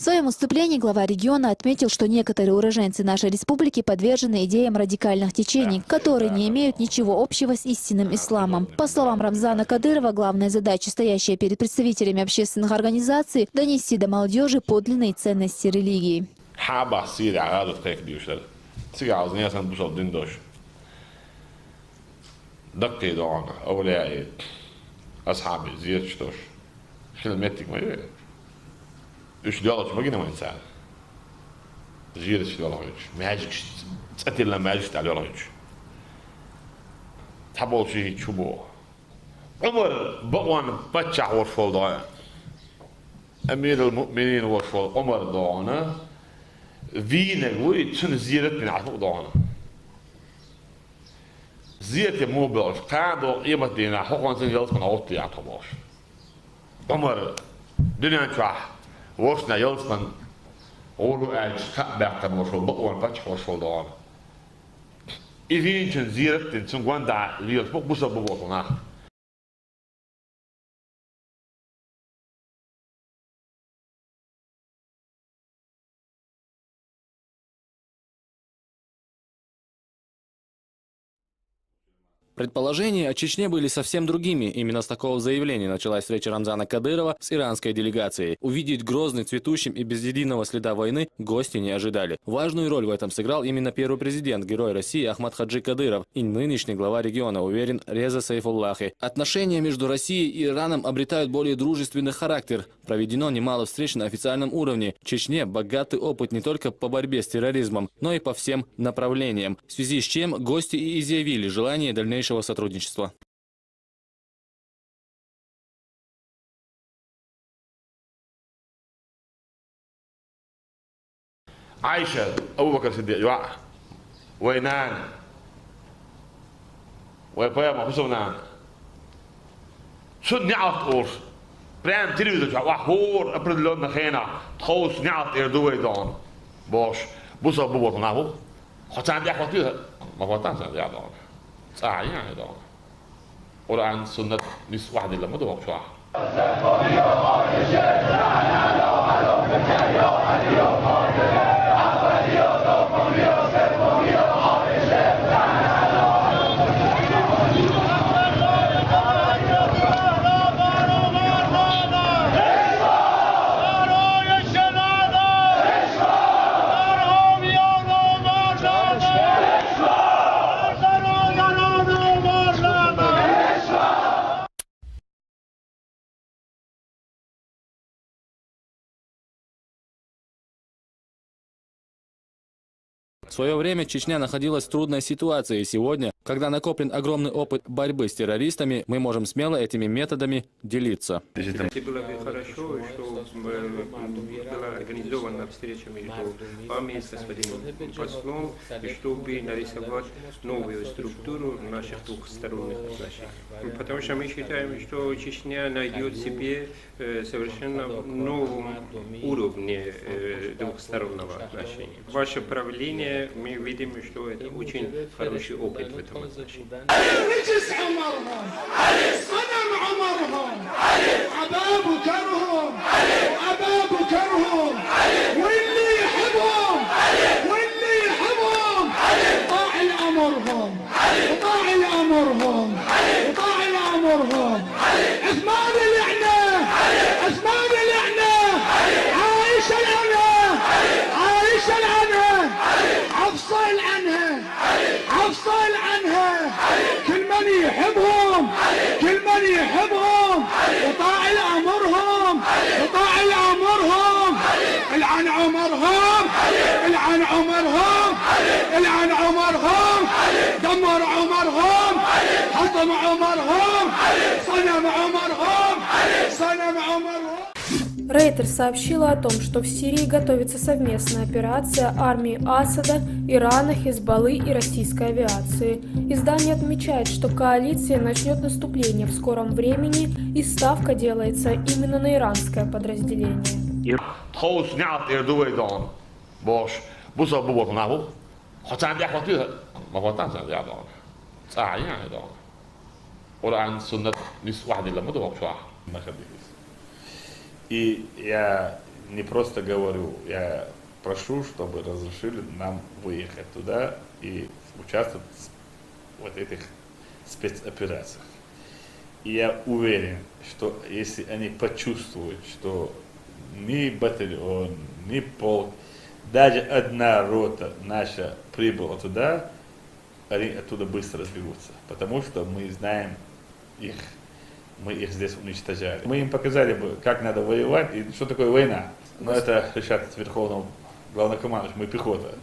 В своем выступлении глава региона отметил, что некоторые уроженцы нашей республики подвержены идеям радикальных течений, которые не имеют ничего общего с истинным исламом. По словам Рамзана Кадырова, главная задача, стоящая перед представителями общественных организаций, донести до молодежи подлинные ценности религии. Üç diyorlar bugün ama insan. Ziyade diyorlar hiç. Magic, ستيلا magic diyorlar hiç. Tabol şey çubuğu. Ömer bakwan batçah warfol da. Emir el-Mu'minin warfol Ömer dağına. Vine bu için ziyaret bin atı dağına. Ziyaret mobil. Kado yemek dina. Hakikaten sen yalnız avut ya tabaş. Ömer dünyanın çah. وصلنا يوصل قولوا قاعد بعد وصل بقوا الفتح وصل دوام إذا كان زيرت تنسون قواندا ليوس بق بوسا بوصلنا. Предположения о Чечне были совсем другими. Именно с такого заявления началась встреча Рамзана Кадырова с иранской делегацией. Увидеть Грозный цветущим и без единого следа войны гости не ожидали. Важную роль в этом сыграл именно первый президент, герой России Ахмад Хаджи Кадыров и нынешний глава региона, уверен Реза Сайфуллахи. Отношения между Россией и Ираном обретают более дружественный характер. Проведено немало встреч на официальном уровне. В Чечне богатый опыт не только по борьбе с терроризмом, но и по всем направлениям. В связи с чем гости и изъявили желание дальнейшего сотрудничества. عائشة أبو بكر الصديق وينان ويبقى محسوبنا شو نعرف أور برام تلفزيون وحور أبرد لون خينا خوش نعرف إردوي دون باش بوس أبو بكر نابو خطان دي أخواتي ما خطان سان دي دون صح يعني دون قرآن سنة نس واحد اللي ما دوق شو В свое время Чечня находилась в трудной ситуации. Сегодня, когда накоплен огромный опыт борьбы с террористами, мы можем смело этими методами делиться. Было бы хорошо, что была организована встреча между вами и господином послом, и чтобы нарисовать новую структуру наших двухсторонних отношений. Потому что мы считаем, что Чечня найдет себе совершенно новом уровне двухстороннего отношения. Ваше правление, мы видим, что это очень хороший опыт в этом отношении. أفصل عنها كل من يحبهم يطاع الأمرهم العن عمرهم دمر عمرهم حطم عمرهم صنم عمرهم. Reuters сообщила о том, что в Сирии готовится совместная операция армии Асада, Ирана, Хизбаллы и российской авиации. Издание отмечает, что коалиция начнет наступление в скором времени, и ставка делается именно на иранское подразделение. И я не просто говорю, я прошу, чтобы разрешили нам выехать туда и участвовать в вот этих спецоперациях. И я уверен, что если они почувствуют, что ни батальон, ни полк, даже одна рота наша прибыла туда, они оттуда быстро разбегутся, потому что мы знаем их, мы их здесь уничтожали. Мы им показали бы, как надо воевать и что такое война. Но это решат верховного главнокомандующего, мы пехота.